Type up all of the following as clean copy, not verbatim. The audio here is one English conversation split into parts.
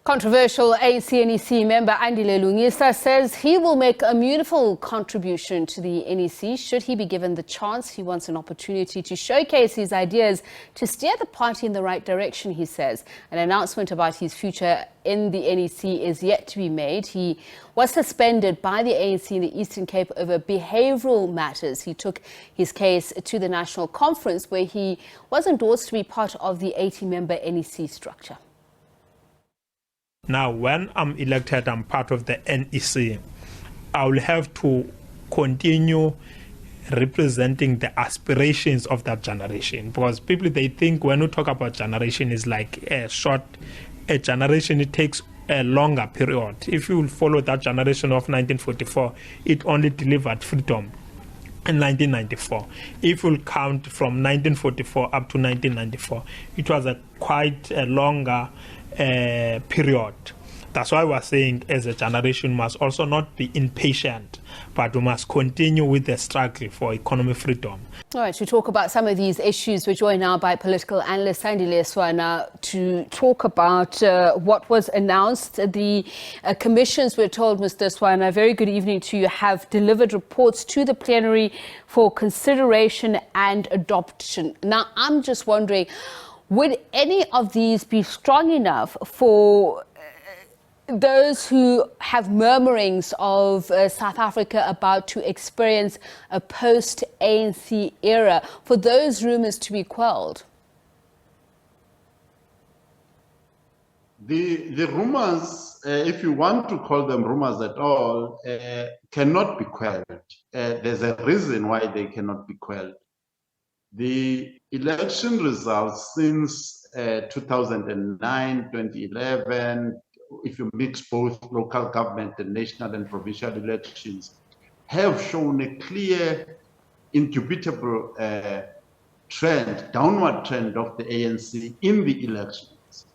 Controversial ANC NEC member Andile Lungisa says he will make a meaningful contribution to the NEC should he be given the chance. He wants an opportunity to showcase his ideas to steer the party in the right direction, he says. An announcement about his future in the NEC is yet to be made. He was suspended by the ANC in the Eastern Cape over behavioural matters. He took his case to the National Conference, where he was endorsed to be part of the 80-member NEC structure. Now, when I'm elected, I'm part of the NEC. I will have to continue representing the aspirations of that generation, because people, they think when we talk about generation, is like a generation. It takes a longer period. If you follow that generation of 1944, it only delivered freedom in 1994. If we'll count from 1944 up to 1994, it was quite a longer period. That's why we're saying, as a generation, must also not be impatient, but we must continue with the struggle for economic freedom. All right, to talk about some of these issues, we're joined now by political analyst Sandile Swana to talk about what was announced. The commissions, we're told, Mr. Swana, very good evening to you, have delivered reports to the plenary for consideration and adoption. Now, I'm just wondering, would any of these be strong enough for those who have murmurings of South Africa about to experience a post-ANC era, for those rumours to be quelled? The rumours, if you want to call them rumours at all, cannot be quelled. There's a reason why they cannot be quelled. The election results since 2009, 2011, if you mix both local government and national and provincial elections, have shown a clear, indubitable downward trend of the ANC in the elections.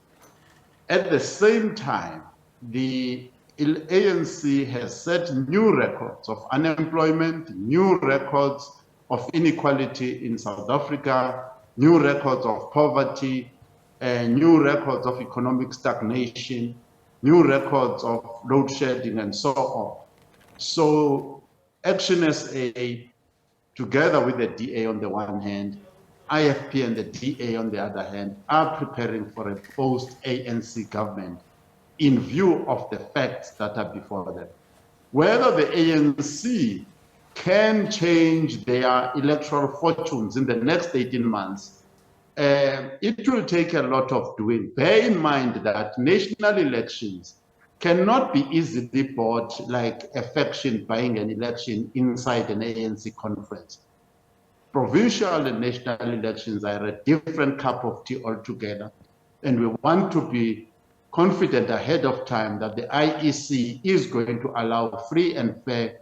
At the same time, the ANC has set new records of unemployment, new records of inequality in South Africa, new records of poverty, new records of economic stagnation, new records of load shedding, and so on. So Action SA, together with the DA on the one hand, IFP and the DA on the other hand, are preparing for a post-ANC government in view of the facts that are before them. Whether the ANC can change their electoral fortunes in the next 18 months, it will take a lot of doing. Bear in mind that national elections cannot be easily bought like a faction buying an election inside an ANC conference. Provincial and national elections are a different cup of tea altogether, and we want to be confident ahead of time that the IEC is going to allow free and fair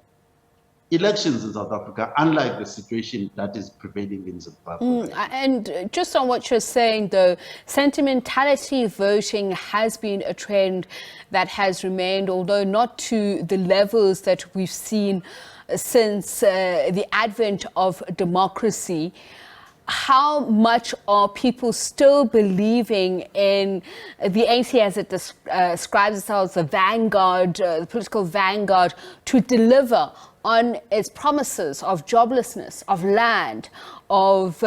elections in South Africa, unlike the situation that is prevailing in Zimbabwe. And just on what you're saying, though, sentimentality voting has been a trend that has remained, although not to the levels that we've seen since the advent of democracy. How much are people still believing in the ANC as it describes itself, the vanguard, the political vanguard, to deliver on its promises of joblessness, of land, of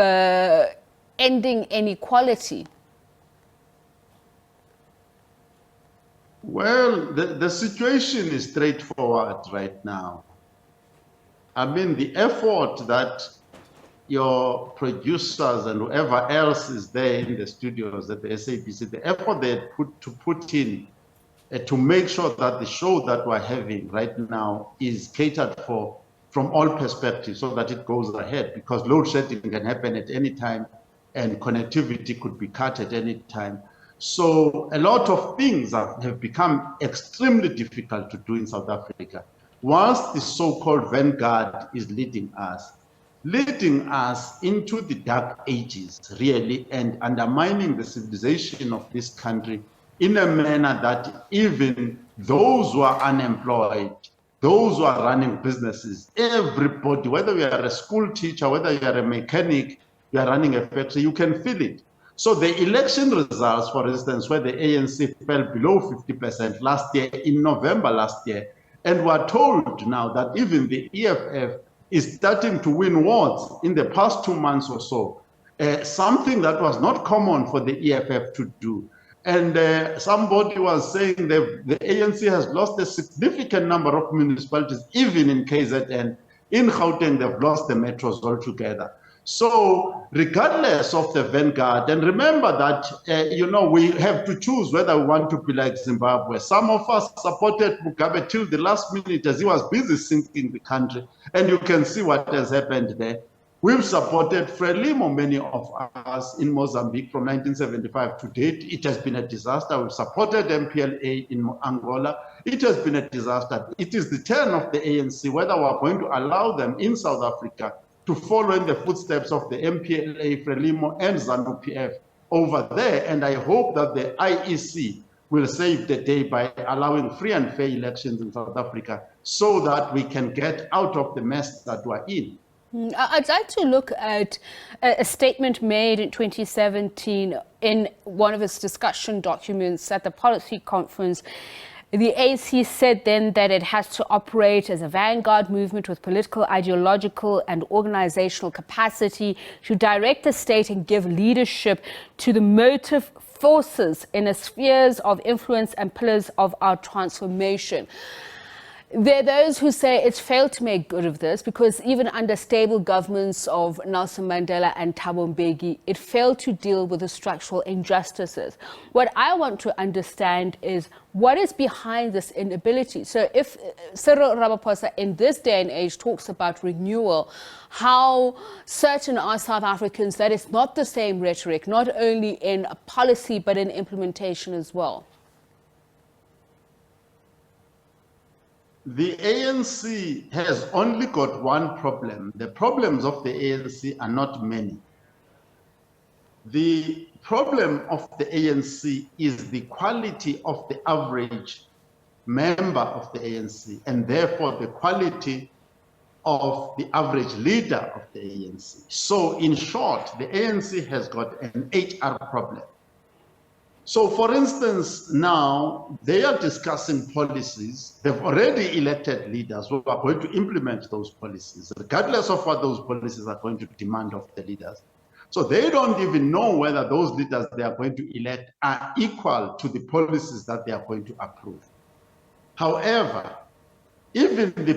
ending inequality? Well, the situation is straightforward right now. I mean, the effort that your producers and whoever else is there in the studios at the SABC, the effort they put in to make sure that the show that we're having right now is catered for from all perspectives so that it goes ahead, because load shedding can happen at any time and connectivity could be cut at any time. So a lot of things have become extremely difficult to do in South Africa, whilst the so-called vanguard is leading us into the dark ages, really, and undermining the civilization of this country in a manner that even those who are unemployed, those who are running businesses, everybody, whether you are a school teacher, whether you are a mechanic, you are running a factory, you can feel it. So the election results, for instance, where the ANC fell below 50% last year, in November last year, and we're told now that even the EFF is starting to win wards in the past 2 months or so, something that was not common for the EFF to do. And somebody was saying that the ANC has lost a significant number of municipalities, even in KZN. In Gauteng, they've lost the metros altogether. So regardless of the vanguard, and remember that, we have to choose whether we want to be like Zimbabwe. Some of us supported Mugabe till the last minute as he was busy sinking the country. And you can see what has happened there. We've supported Frelimo, many of us in Mozambique from 1975 to date. It has been a disaster. We've supported MPLA in Angola. It has been a disaster. It is the turn of the ANC, whether we're going to allow them in South Africa to follow in the footsteps of the MPLA, Frelimo, and ZANU-PF over there. And I hope that the IEC will save the day by allowing free and fair elections in South Africa so that we can get out of the mess that we're in. I'd like to look at a statement made in 2017 in one of its discussion documents at the policy conference. The ANC said then that it has to operate as a vanguard movement with political, ideological and organizational capacity to direct the state and give leadership to the motive forces in the spheres of influence and pillars of our transformation. There are those who say it's failed to make good of this because even under stable governments of Nelson Mandela and Thabo Mbeki, it failed to deal with the structural injustices. What I want to understand is what is behind this inability. So if Cyril Ramaphosa in this day and age talks about renewal, how certain are South Africans that it's not the same rhetoric, not only in policy but in implementation as well? The ANC has only got one problem. The problems of the ANC are not many. The problem of the ANC is the quality of the average member of the ANC, and therefore the quality of the average leader of the ANC. So in short, the ANC has got an HR problem. So, for instance, now they are discussing policies. They've already elected leaders who are going to implement those policies, regardless of what those policies are going to demand of the leaders. So they don't even know whether those leaders they are going to elect are equal to the policies that they are going to approve. However, even the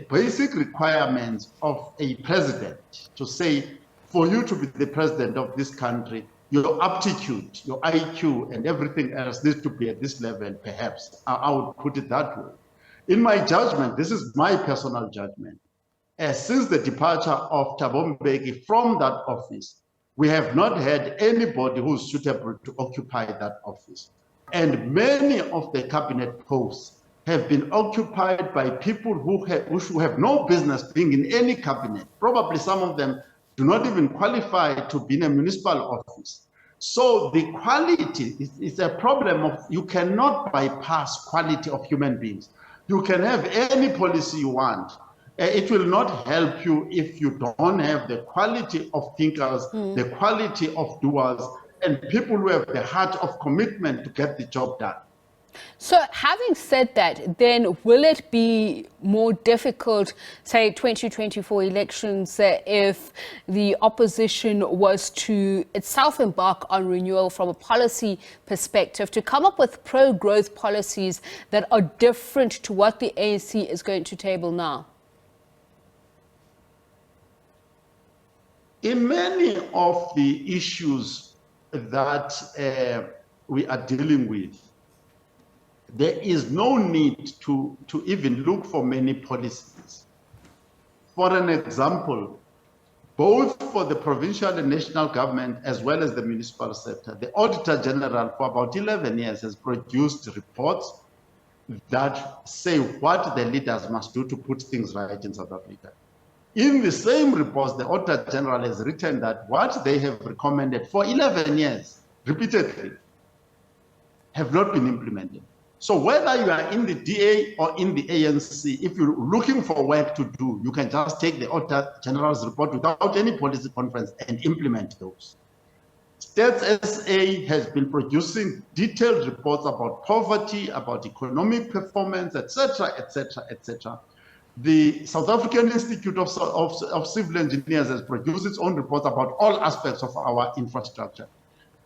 basic requirements of a president to say, for you to be the president of this country, your aptitude, your IQ, and everything else needs to be at this level, perhaps. I would put it that way. In my judgment, this is my personal judgment. Since the departure of Thabo Mbeki from that office, we have not had anybody who's suitable to occupy that office. And many of the cabinet posts have been occupied by people who have no business being in any cabinet. Probably some of them do not even qualify to be in a municipal office. So the quality is a problem of, you cannot bypass quality of human beings. You can have any policy you want. It will not help you if you don't have the quality of thinkers, the quality of doers, and people who have the heart of commitment to get the job done. So having said that, then will it be more difficult, say 2024 elections, if the opposition was to itself embark on renewal from a policy perspective, to come up with pro-growth policies that are different to what the ANC is going to table now? In many of the issues that we are dealing with, there is no need to even look for many policies. For an example, both for the provincial and national government as well as the municipal sector, the Auditor General for about 11 years has produced reports that say what the leaders must do to put things right in South Africa. In the same reports, the Auditor General has written that what they have recommended for 11 years, repeatedly, have not been implemented. So whether you are in the DA or in the ANC, if you're looking for work to do, you can just take the Auditor General's report without any policy conference and implement those. Stats SA has been producing detailed reports about poverty, about economic performance, etc., etc., etc. The South African Institute of Civil Engineers has produced its own report about all aspects of our infrastructure.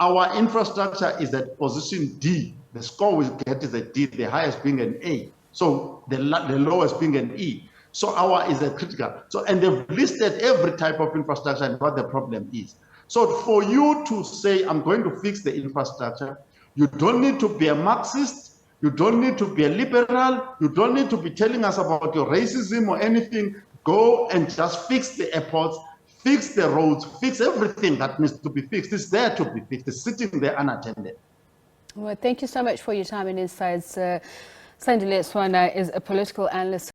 Our infrastructure is at position D. The score we get is a D, the highest being an A. So the lowest being an E. So our is a critical. So, and they've listed every type of infrastructure and what the problem is. So for you to say, I'm going to fix the infrastructure, you don't need to be a Marxist, you don't need to be a liberal, you don't need to be telling us about your racism or anything. Go and just fix the airports, fix the roads, fix everything that needs to be fixed. It's there to be fixed. It's sitting there unattended. Well, thank you so much for your time and insights. Sandile Swana is a political analyst.